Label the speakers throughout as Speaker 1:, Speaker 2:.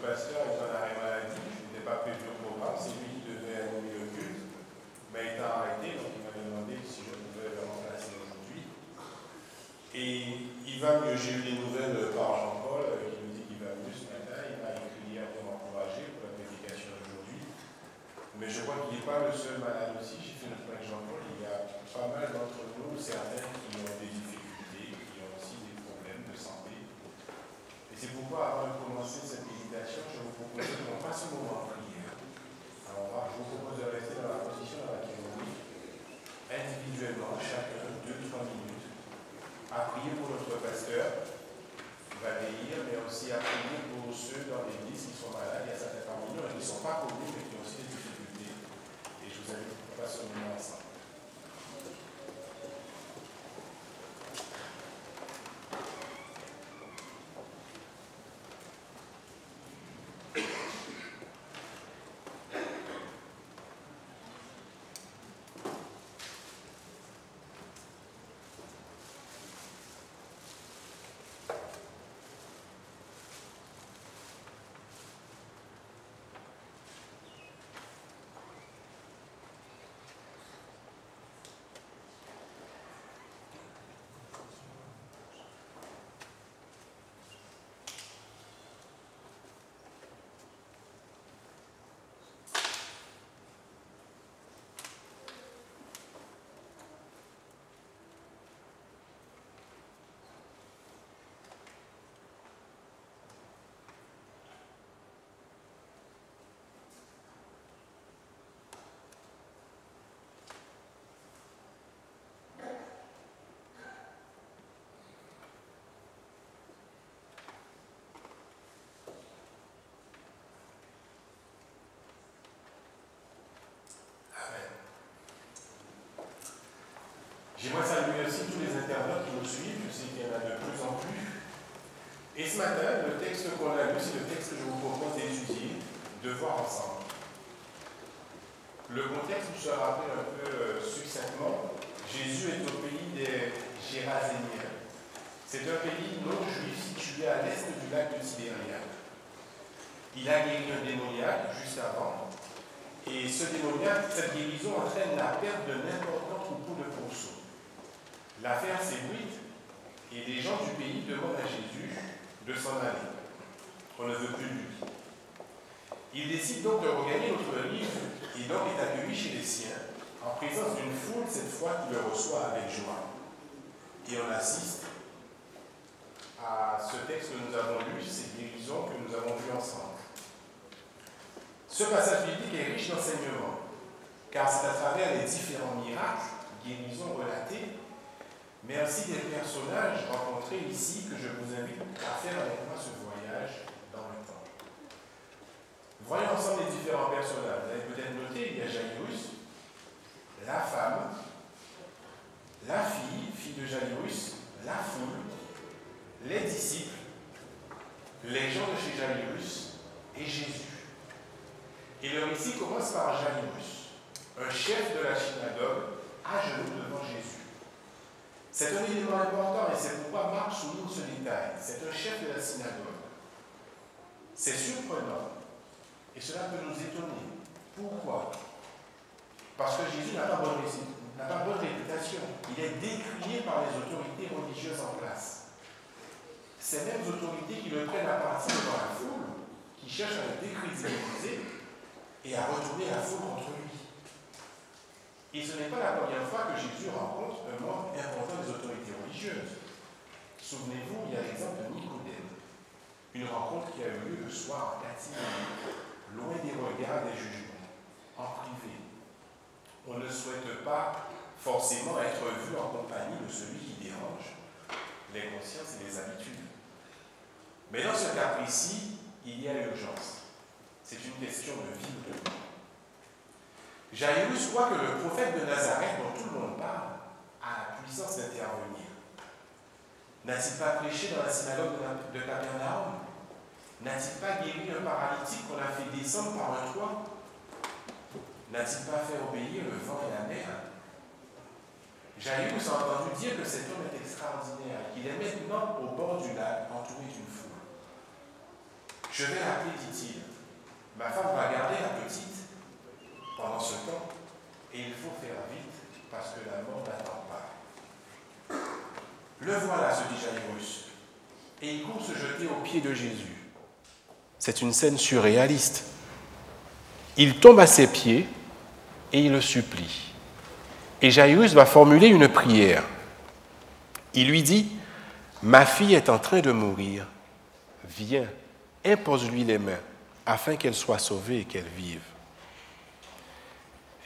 Speaker 1: pasteur est en arrêt maladie, je n'étais pas prévu au programme, c'est lui qui devait animer le culte, mais il t'a arrêté, donc il m'a demandé si je pouvais le remplacer aujourd'hui. Et il va mieux, j'ai eu des nouvelles par Jean-Paul, qui me dit qu'il va mieux ce matin, il m'a écrit hier pour m'encourager pour la prédication d'aujourd'hui. Mais je crois qu'il n'est pas le seul malade aussi, j'ai fait le point avec Jean-Paul, il y a pas mal d'entre nous, certains qui ont des difficultés, qui ont aussi des problèmes de santé. Et c'est pourquoi, avant de commencer cette méditation, je vous propose qu'on passe un moment en prière. Alors, je vous propose de rester dans la position dans laquelle on est, individuellement, chacun 2-3 minutes, à prier pour notre pasteur, qui va vieillir, mais aussi à prier pour ceux dans l'église qui sont malades. Il y a certains parmi nous qui ne sont pas connus, mais qui ont aussi des difficultés. Et je vous invite à passer un moment ensemble. J'aimerais saluer aussi tous les internautes qui nous suivent, je sais qu'il y en a de plus en plus. Et ce matin, le texte qu'on a lu, c'est le texte que je vous propose d'étudier, de voir ensemble. Le contexte, vous se rappelle un peu succinctement, Jésus est au pays des Géraséniens. C'est un pays non juif situé à l'est du lac de Tibériade. Il a guéri un démoniaque juste avant, et ce démoniaque, cette guérison entraîne la perte d'un important troupeau de pourceaux. L'affaire s'ébruite et les gens du pays demandent à Jésus de s'en aller. On ne veut plus de lui. Il décide donc de regagner notre livre et donc est accueilli chez les siens en présence d'une foule cette fois qui le reçoit avec joie. Et on assiste à ce texte que nous avons lu, ces guérisons que nous avons vues ensemble. Ce passage biblique est riche d'enseignements, car c'est à travers les différents miracles, guérisons relatés, mais aussi des personnages rencontrés ici que je vous invite à faire avec moi ce voyage dans le temps. Voyons ensemble les différents personnages. Vous avez peut-être noté, il y a Jairus, la femme, la fille de Jairus, la foule, les disciples, les gens de chez Jairus et Jésus. Et le récit commence par Jairus, un chef de la synagogue, à genoux devant Jésus. C'est un élément important et c'est pourquoi Marc souligne ce détail. C'est un chef de la synagogue. C'est surprenant et cela peut nous étonner. Pourquoi? Parce que Jésus n'a pas bonne réputation. Il est décrié par les autorités religieuses en place. Ces mêmes autorités qui le prennent à partir devant la foule, qui cherchent à le décrédibiliser et à retourner la foule contre lui. Et ce n'est pas la première fois que Jésus rencontre un membre important des autorités religieuses. Souvenez-vous, il y a l'exemple de Nicodème, une rencontre qui a eu lieu le soir en catimini, loin des regards des jugements, en privé. On ne souhaite pas forcément être vu en compagnie de celui qui dérange les consciences et les habitudes. Mais dans ce cas précis, il y a urgence. C'est une question de vie ou de mort. Jairus croit que le prophète de Nazareth, dont tout le monde parle, a la puissance d'intervenir. N'a-t-il pas prêché dans la synagogue de Capernaum? N'a-t-il pas guéri un paralytique qu'on a fait descendre par un toit? N'a-t-il pas fait obéir le vent et la mer? Jairus a entendu dire que cet homme est extraordinaire, qu'il est maintenant au bord du lac, entouré d'une foule. Je vais l'appeler, dit-il. Ma femme va garder la petite pendant ce temps et il faut faire vite parce que la mort n'attend pas. Le voilà, se dit Jairus, et il court se jeter aux pieds de Jésus. C'est une scène surréaliste. Il tombe à ses pieds et il le supplie. Et Jairus va formuler une prière. Il lui dit, « Ma fille est en train de mourir. Viens, impose-lui les mains, afin qu'elle soit sauvée et qu'elle vive. »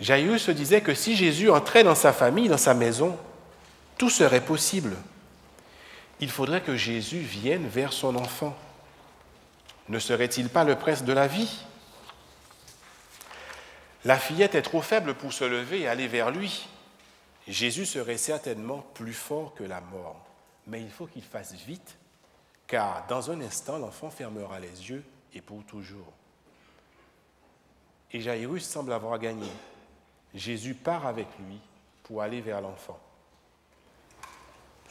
Speaker 1: Jairus se disait que si Jésus entrait dans sa famille, dans sa maison, tout serait possible. Il faudrait que Jésus vienne vers son enfant. Ne serait-il pas le prince de la vie? La fillette est trop faible pour se lever et aller vers lui. Jésus serait certainement plus fort que la mort. Mais il faut qu'il fasse vite, car dans un instant, l'enfant fermera les yeux et pour toujours. Et Jairus semble avoir gagné. Jésus part avec lui pour aller vers l'enfant.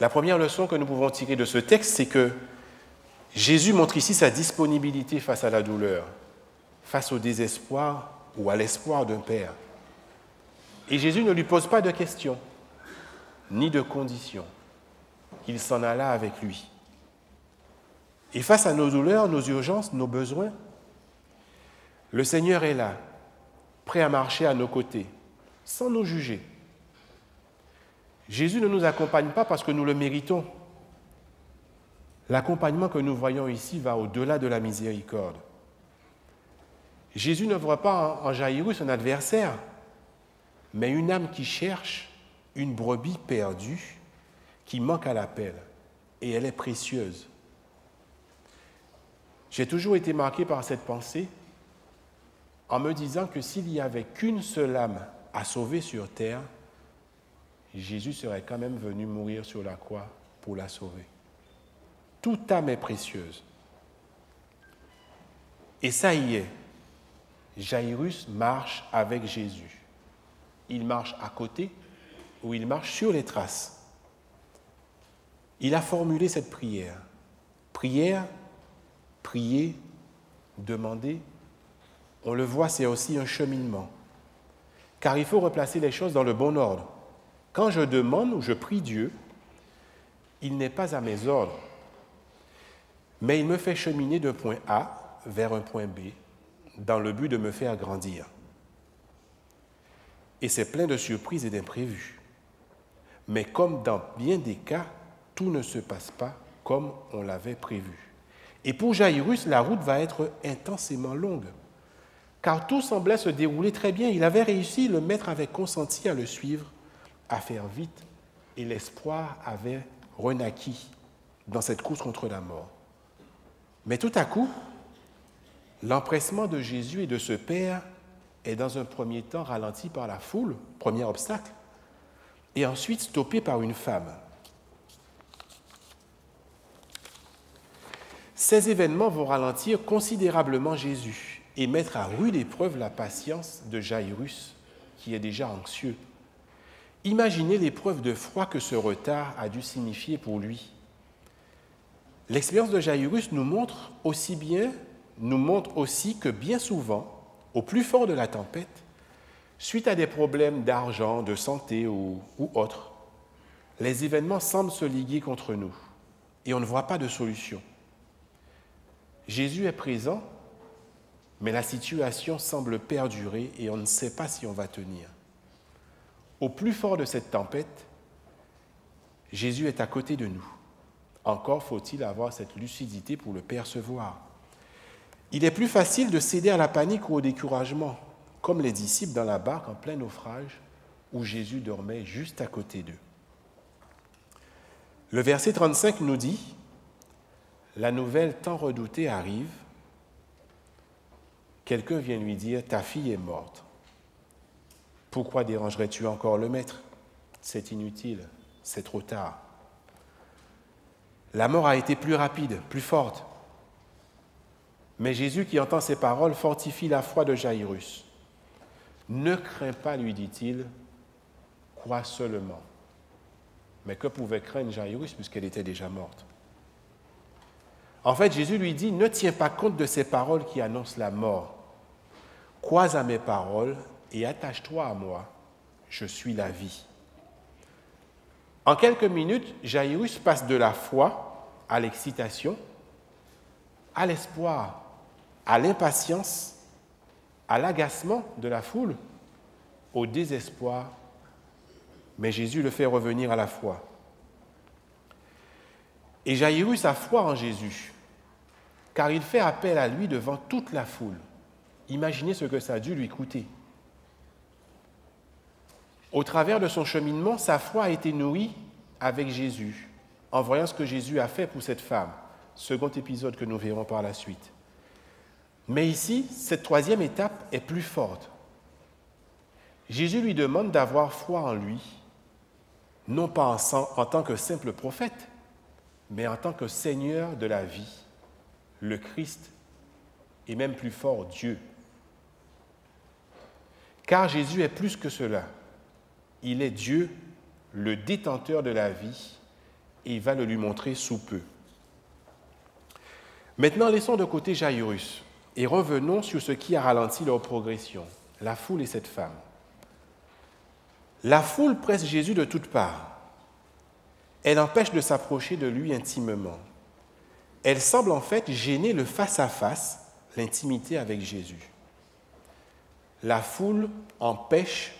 Speaker 1: La première leçon que nous pouvons tirer de ce texte, c'est que Jésus montre ici sa disponibilité face à la douleur, face au désespoir ou à l'espoir d'un père. Et Jésus ne lui pose pas de questions, ni de conditions. Il s'en alla avec lui. Et face à nos douleurs, nos urgences, nos besoins, le Seigneur est là, prêt à marcher à nos côtés, sans nous juger. Jésus ne nous accompagne pas parce que nous le méritons. L'accompagnement que nous voyons ici va au-delà de la miséricorde. Jésus ne voit pas en Jairus un adversaire, mais une âme qui cherche une brebis perdue qui manque à l'appel, et elle est précieuse. J'ai toujours été marqué par cette pensée en me disant que s'il n'y avait qu'une seule âme à sauver sur terre, Jésus serait quand même venu mourir sur la croix pour la sauver. Toute âme est précieuse. Et ça y est, Jairus marche avec Jésus. Il marche à côté ou il marche sur les traces. Il a formulé cette prière. Prière, prier, demander, on le voit, c'est aussi un cheminement. Car il faut replacer les choses dans le bon ordre. Quand je demande ou je prie Dieu, il n'est pas à mes ordres, mais il me fait cheminer d'un point A vers un point B, dans le but de me faire grandir. Et c'est plein de surprises et d'imprévus. Mais comme dans bien des cas, tout ne se passe pas comme on l'avait prévu. Et pour Jairus, la route va être intensément longue, car tout semblait se dérouler très bien. Il avait réussi, le maître avait consenti à le suivre, à faire vite, et l'espoir avait renaquis dans cette course contre la mort. Mais tout à coup, l'empressement de Jésus et de ce Père est dans un premier temps ralenti par la foule, premier obstacle, et ensuite stoppé par une femme. Ces événements vont ralentir considérablement Jésus et mettre à rude épreuve la patience de Jairus, qui est déjà anxieux. Imaginez l'épreuve de froid que ce retard a dû signifier pour lui. L'expérience de Jairus nous montre aussi que bien souvent, au plus fort de la tempête, suite à des problèmes d'argent, de santé ou autres, les événements semblent se liguer contre nous et on ne voit pas de solution. Jésus est présent, mais la situation semble perdurer et on ne sait pas si on va tenir. Au plus fort de cette tempête, Jésus est à côté de nous. Encore faut-il avoir cette lucidité pour le percevoir. Il est plus facile de céder à la panique ou au découragement, comme les disciples dans la barque en plein naufrage, où Jésus dormait juste à côté d'eux. Le verset 35 nous dit « La nouvelle tant redoutée arrive. Quelqu'un vient lui dire « Ta fille est morte. Pourquoi dérangerais-tu encore le maître? C'est inutile, c'est trop tard. » La mort a été plus rapide, plus forte. Mais Jésus, qui entend ces paroles, fortifie la foi de Jairus. « Ne crains pas, lui dit-il, crois seulement. » Mais que pouvait craindre Jairus puisqu'elle était déjà morte?
Speaker 2: En fait, Jésus lui dit, ne tiens pas compte de ces paroles qui annoncent la mort. Crois à mes paroles et attache-toi à moi. Je suis la vie. En quelques minutes, Jaïrus passe de la foi à l'excitation, à l'espoir, à l'impatience, à l'agacement de la foule, au désespoir. Mais Jésus le fait revenir à la foi. Et Jaïrus a foi en Jésus, car il fait appel à lui devant toute la foule. Imaginez ce que ça a dû lui coûter. Au travers de son cheminement, sa foi a été nourrie avec Jésus, en voyant ce que Jésus a fait pour cette femme. Second épisode que nous verrons par la suite. Mais ici, cette troisième étape est plus forte. Jésus lui demande d'avoir foi en lui, non pas en tant que simple prophète, mais en tant que Seigneur de la vie, le Christ, et même plus fort, Dieu. Car Jésus est plus que cela. Il est Dieu, le détenteur de la vie, et il va le lui montrer sous peu. Maintenant, laissons de côté Jaïrus et revenons sur ce qui a ralenti leur progression, la foule et cette femme. La foule presse Jésus de toutes parts. Elle empêche de s'approcher de lui intimement. Elle semble en fait gêner le face-à-face, l'intimité avec Jésus. La foule empêche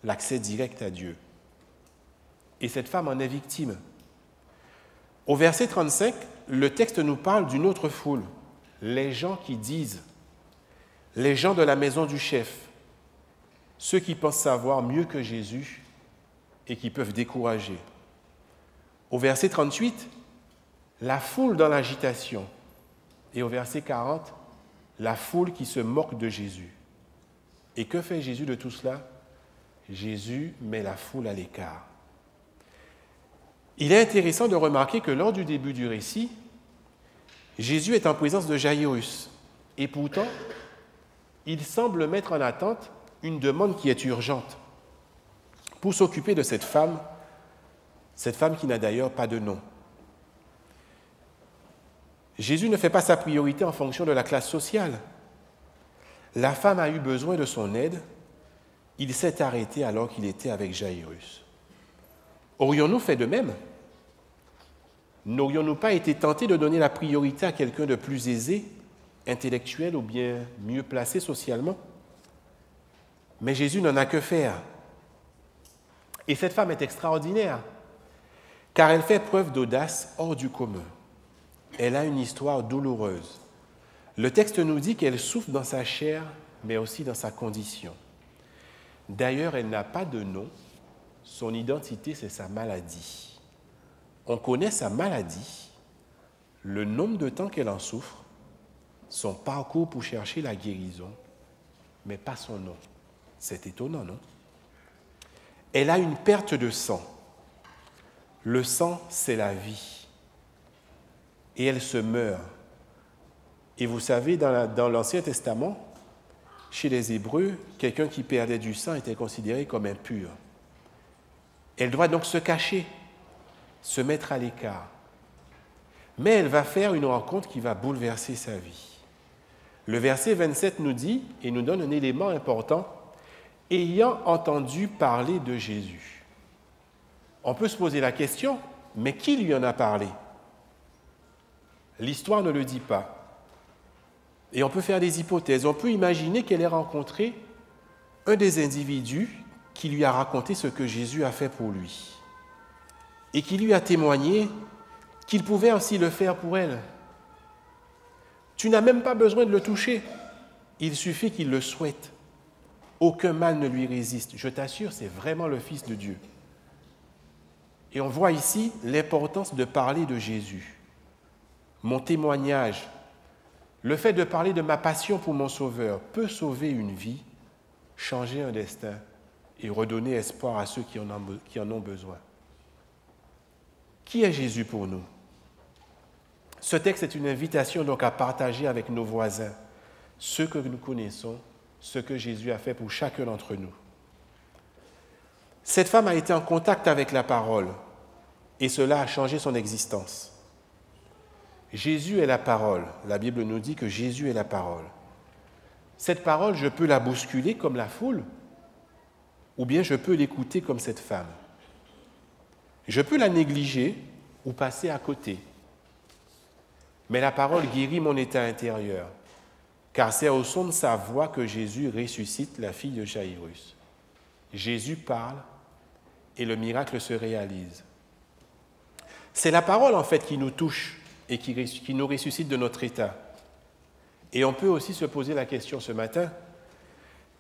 Speaker 2: l'accès direct à Dieu. Et cette femme en est victime. Au verset 35, le texte nous parle d'une autre foule, les gens qui disent, les gens de la maison du chef, ceux qui pensent savoir mieux que Jésus et qui peuvent décourager. Au verset 38, la foule dans l'agitation. Et au verset 40, la foule qui se moque de Jésus. Et que fait Jésus de tout cela? Jésus met la foule à l'écart. Il est intéressant de remarquer que lors du début du récit, Jésus est en présence de Jaïrus. Et pourtant, il semble mettre en attente une demande qui est urgente pour s'occuper de cette femme qui n'a d'ailleurs pas de nom. Jésus ne fait pas sa priorité en fonction de la classe sociale. La femme a eu besoin de son aide. Il s'est arrêté alors qu'il était avec Jaïrus. Aurions-nous fait de même? N'aurions-nous pas été tentés de donner la priorité à quelqu'un de plus aisé, intellectuel ou bien mieux placé socialement? Mais Jésus n'en a que faire. Et cette femme est extraordinaire, car elle fait preuve d'audace hors du commun. Elle a une histoire douloureuse. Le texte nous dit qu'elle souffre dans sa chair, mais aussi dans sa condition. D'ailleurs, elle n'a pas de nom. Son identité, c'est sa maladie. On connaît sa maladie, le nombre de temps qu'elle en souffre, son parcours pour chercher la guérison, mais pas son nom. C'est étonnant, non? Elle a une perte de sang. Le sang, c'est la vie. Et elle se meurt. Et vous savez, dans l'Ancien Testament, chez les Hébreux, quelqu'un qui perdait du sang était considéré comme impur. Elle doit donc se cacher, se mettre à l'écart. Mais elle va faire une rencontre qui va bouleverser sa vie. Le verset 27 nous dit, et nous donne un élément important, « Ayant entendu parler de Jésus ». On peut se poser la question, mais qui lui en a parlé? L'histoire ne le dit pas. Et on peut faire des hypothèses. On peut imaginer qu'elle ait rencontré un des individus qui lui a raconté ce que Jésus a fait pour lui et qui lui a témoigné qu'il pouvait aussi le faire pour elle. Tu n'as même pas besoin de le toucher. Il suffit qu'il le souhaite. Aucun mal ne lui résiste. Je t'assure, c'est vraiment le Fils de Dieu. Et on voit ici l'importance de parler de Jésus. Mon témoignage, le fait de parler de ma passion pour mon Sauveur peut sauver une vie, changer un destin et redonner espoir à ceux qui en ont besoin. Qui est Jésus pour nous? Ce texte est une invitation donc à partager avec nos voisins ceux que nous connaissons, ce que Jésus a fait pour chacun d'entre nous. Cette femme a été en contact avec la parole et cela a changé son existence. Jésus est la parole. La Bible nous dit que Jésus est la parole. Cette parole, je peux la bousculer comme la foule, ou bien je peux l'écouter comme cette femme. Je peux la négliger ou passer à côté. Mais la parole guérit mon état intérieur, car c'est au son de sa voix que Jésus ressuscite la fille de Jaïrus. Jésus parle et le miracle se réalise. C'est la parole en fait qui nous touche et qui nous ressuscite de notre état. Et on peut aussi se poser la question ce matin,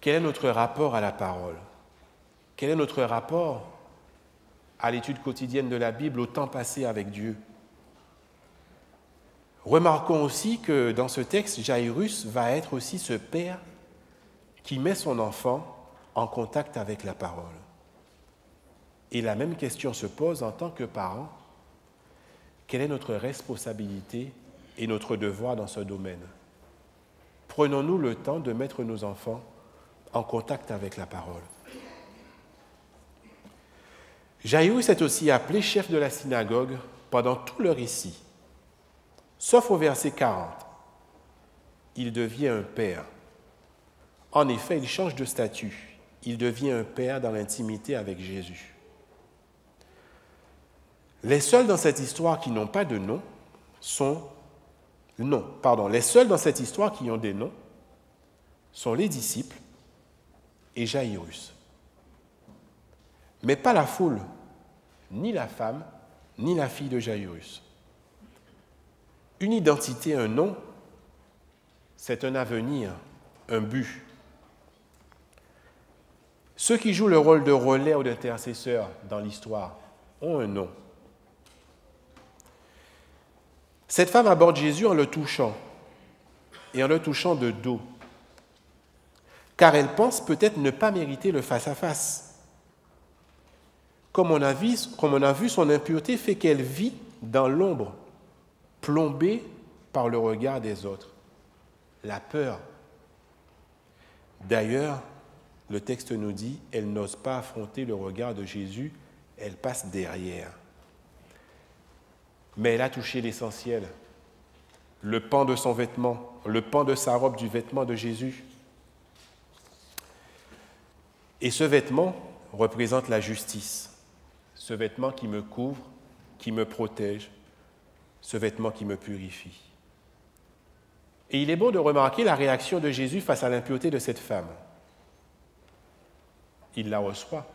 Speaker 2: quel est notre rapport à la parole? Quel est notre rapport à l'étude quotidienne de la Bible, au temps passé avec Dieu? Remarquons aussi que dans ce texte, Jaïrus va être aussi ce père qui met son enfant en contact avec la parole. Et la même question se pose en tant que parents. Quelle est notre responsabilité et notre devoir dans ce domaine? Prenons-nous le temps de mettre nos enfants en contact avec la parole? Jaïrus est aussi appelé chef de la synagogue pendant tout le récit, sauf au verset 40. Il devient un père. En effet, il change de statut. Il devient un père dans l'intimité avec Jésus. Les seuls dans cette histoire qui n'ont pas de nom sont... les seuls dans cette histoire qui ont des noms sont les disciples et Jaïrus. Mais pas la foule, ni la femme, ni la fille de Jaïrus. Une identité, un nom, c'est un avenir, un but. Ceux qui jouent le rôle de relais ou d'intercesseur dans l'histoire ont un nom. Cette femme aborde Jésus en le touchant, et en le touchant de dos, car elle pense peut-être ne pas mériter le face-à-face. Comme on a vu, son impureté fait qu'elle vit dans l'ombre, plombée par le regard des autres, la peur. D'ailleurs, le texte nous dit, elle n'ose pas affronter le regard de Jésus, elle passe derrière. Mais elle a touché l'essentiel, le pan de son vêtement, le pan de sa robe, du vêtement de Jésus. Et ce vêtement représente la justice, ce vêtement qui me couvre, qui me protège, ce vêtement qui me purifie. Et il est bon de remarquer la réaction de Jésus face à l'impureté de cette femme. Il la reçoit.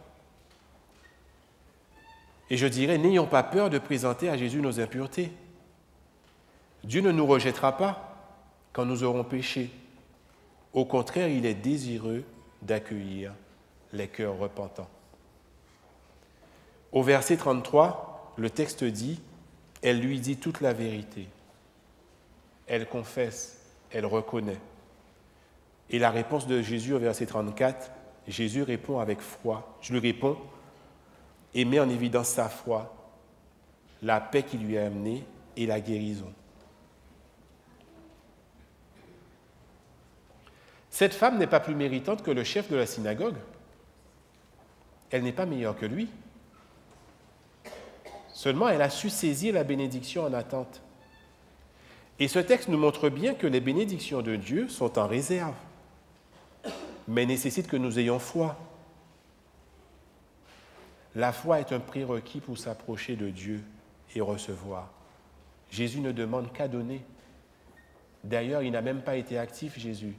Speaker 2: Et je dirais, n'ayons pas peur de présenter à Jésus nos impuretés. Dieu ne nous rejettera pas quand nous aurons péché. Au contraire, il est désireux d'accueillir les cœurs repentants. Au verset 33, le texte dit, elle lui dit toute la vérité. Elle confesse, elle reconnaît. Et la réponse de Jésus au verset 34, Jésus répond avec foi. Je lui réponds et met en évidence sa foi, la paix qui lui a amenée et la guérison. Cette femme n'est pas plus méritante que le chef de la synagogue. Elle n'est pas meilleure que lui. Seulement, elle a su saisir la bénédiction en attente. Et ce texte nous montre bien que les bénédictions de Dieu sont en réserve, mais nécessitent que nous ayons foi. La foi est un prérequis pour s'approcher de Dieu et recevoir. Jésus ne demande qu'à donner. D'ailleurs, il n'a même pas été actif, Jésus.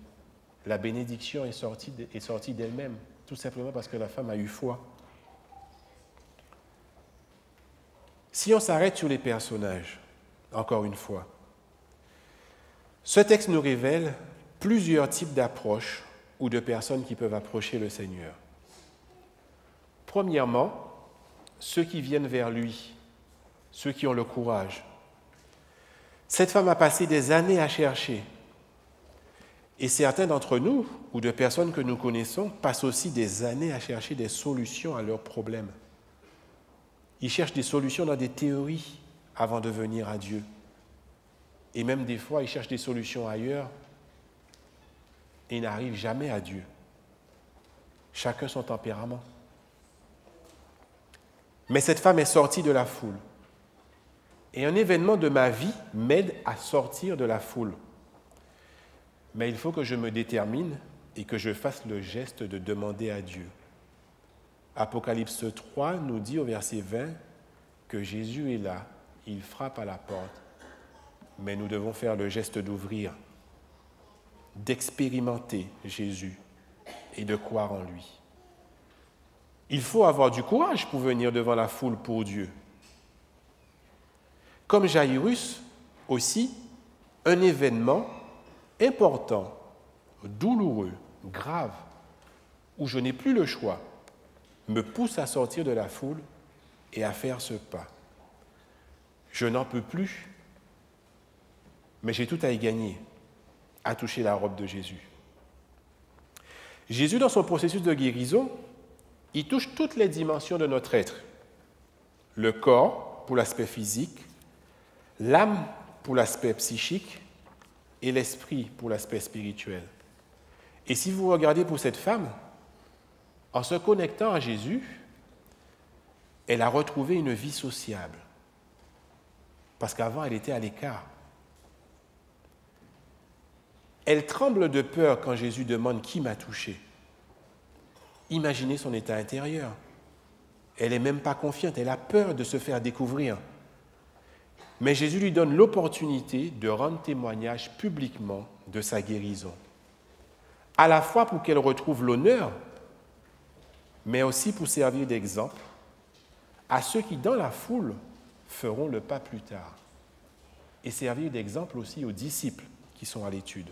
Speaker 2: La bénédiction est sortie d'elle-même, tout simplement parce que la femme a eu foi. Si on s'arrête sur les personnages, encore une fois, ce texte nous révèle plusieurs types d'approches ou de personnes qui peuvent approcher le Seigneur. Premièrement, ceux qui viennent vers lui, ceux qui ont le courage. Cette femme a passé des années à chercher. Et certains d'entre nous, ou de personnes que nous connaissons, passent aussi des années à chercher des solutions à leurs problèmes. Ils cherchent des solutions dans des théories avant de venir à Dieu. Et même des fois, ils cherchent des solutions ailleurs et n'arrivent jamais à Dieu. Chacun son tempérament. Mais cette femme est sortie de la foule Et un événement de ma vie m'aide à sortir de la foule. Mais il faut que je me détermine et que je fasse le geste de demander à Dieu. Apocalypse 3 nous dit au verset 20 que Jésus est là, il frappe à la porte, mais nous devons faire le geste d'ouvrir, d'expérimenter Jésus et de croire en lui. Il faut avoir du courage pour venir devant la foule pour Dieu. Comme Jaïrus aussi, un événement important, douloureux, grave, où je n'ai plus le choix, me pousse à sortir de la foule et à faire ce pas. Je n'en peux plus, mais j'ai tout à y gagner, à toucher la robe de Jésus. Jésus, dans son processus de guérison, il touche toutes les dimensions de notre être. Le corps, pour l'aspect physique, l'âme, pour l'aspect psychique, et l'esprit, pour l'aspect spirituel. Et si vous regardez pour cette femme, en se connectant à Jésus, elle a retrouvé une vie sociable. Parce qu'avant, elle était à l'écart. Elle tremble de peur quand Jésus demande « Qui m'a touché ?» Imaginez son état intérieur. Elle n'est même pas confiante, elle a peur de se faire découvrir. Mais Jésus lui donne l'opportunité de rendre témoignage publiquement de sa guérison. À la fois pour qu'elle retrouve l'honneur, mais aussi pour servir d'exemple à ceux qui, dans la foule, feront le pas plus tard. Et servir d'exemple aussi aux disciples qui sont à l'étude.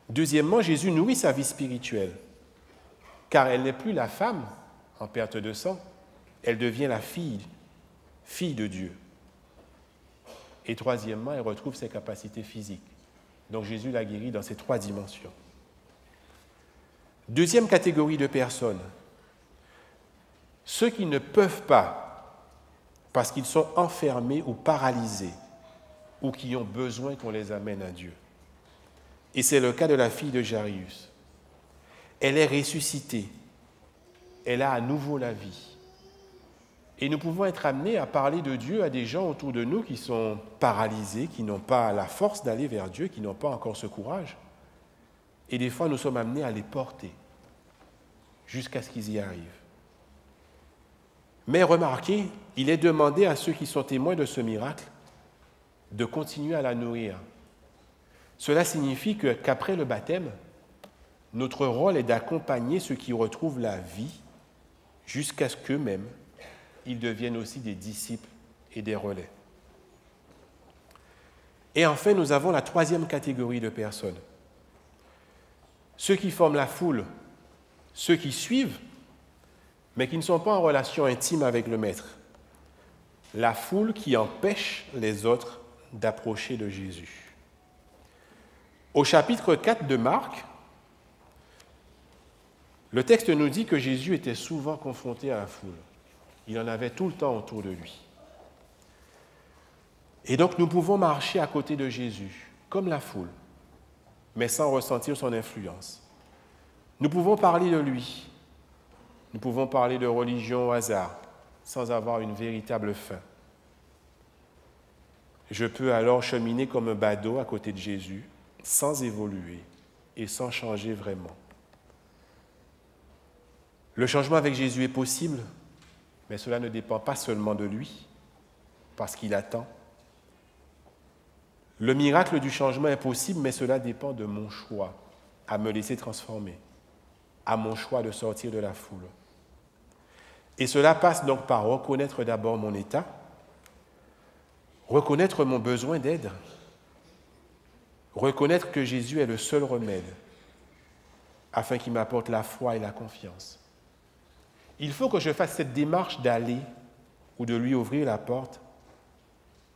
Speaker 2: Deuxièmement, Jésus nourrit sa vie spirituelle, car elle n'est plus la femme en perte de sang, elle devient la fille de Dieu. Et troisièmement, elle retrouve ses capacités physiques. Donc Jésus la guérit dans ces trois dimensions. Deuxième catégorie de personnes, ceux qui ne peuvent pas, parce qu'ils sont enfermés ou paralysés, ou qui ont besoin qu'on les amène à Dieu. Et c'est le cas de la fille de Jaïrus. Elle est ressuscitée. Elle a à nouveau la vie. Et nous pouvons être amenés à parler de Dieu à des gens autour de nous qui sont paralysés, qui n'ont pas la force d'aller vers Dieu, qui n'ont pas encore ce courage. Et des fois, nous sommes amenés à les porter jusqu'à ce qu'ils y arrivent. Mais remarquez, il est demandé à ceux qui sont témoins de ce miracle de continuer à la nourrir. Cela signifie qu'après le baptême, notre rôle est d'accompagner ceux qui retrouvent la vie jusqu'à ce qu'eux-mêmes, ils deviennent aussi des disciples et des relais. Et enfin, nous avons la troisième catégorie de personnes. Ceux qui forment la foule, ceux qui suivent, mais qui ne sont pas en relation intime avec le Maître. La foule qui empêche les autres d'approcher de Jésus. Au chapitre 4 de Marc, le texte nous dit que Jésus était souvent confronté à la foule. Il en avait tout le temps autour de lui. Et donc nous pouvons marcher à côté de Jésus, comme la foule, mais sans ressentir son influence. Nous pouvons parler de lui. Nous pouvons parler de religion au hasard, sans avoir une véritable fin. Je peux alors cheminer comme un badaud à côté de Jésus, sans évoluer et sans changer vraiment. Le changement avec Jésus est possible, mais cela ne dépend pas seulement de lui, parce qu'il attend. Le miracle du changement est possible, mais cela dépend de mon choix à me laisser transformer, à mon choix de sortir de la foule. Et cela passe donc par reconnaître d'abord mon état, reconnaître mon besoin d'aide, reconnaître que Jésus est le seul remède, afin qu'il m'apporte la foi et la confiance. Il faut que je fasse cette démarche d'aller ou de lui ouvrir la porte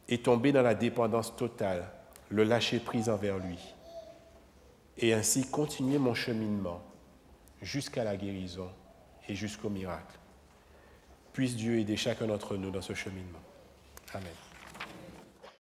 Speaker 2: et tomber dans la dépendance totale, le lâcher-prise envers lui, et ainsi continuer mon cheminement jusqu'à la guérison et jusqu'au miracle. Puisse Dieu aider chacun d'entre nous dans ce cheminement. Amen.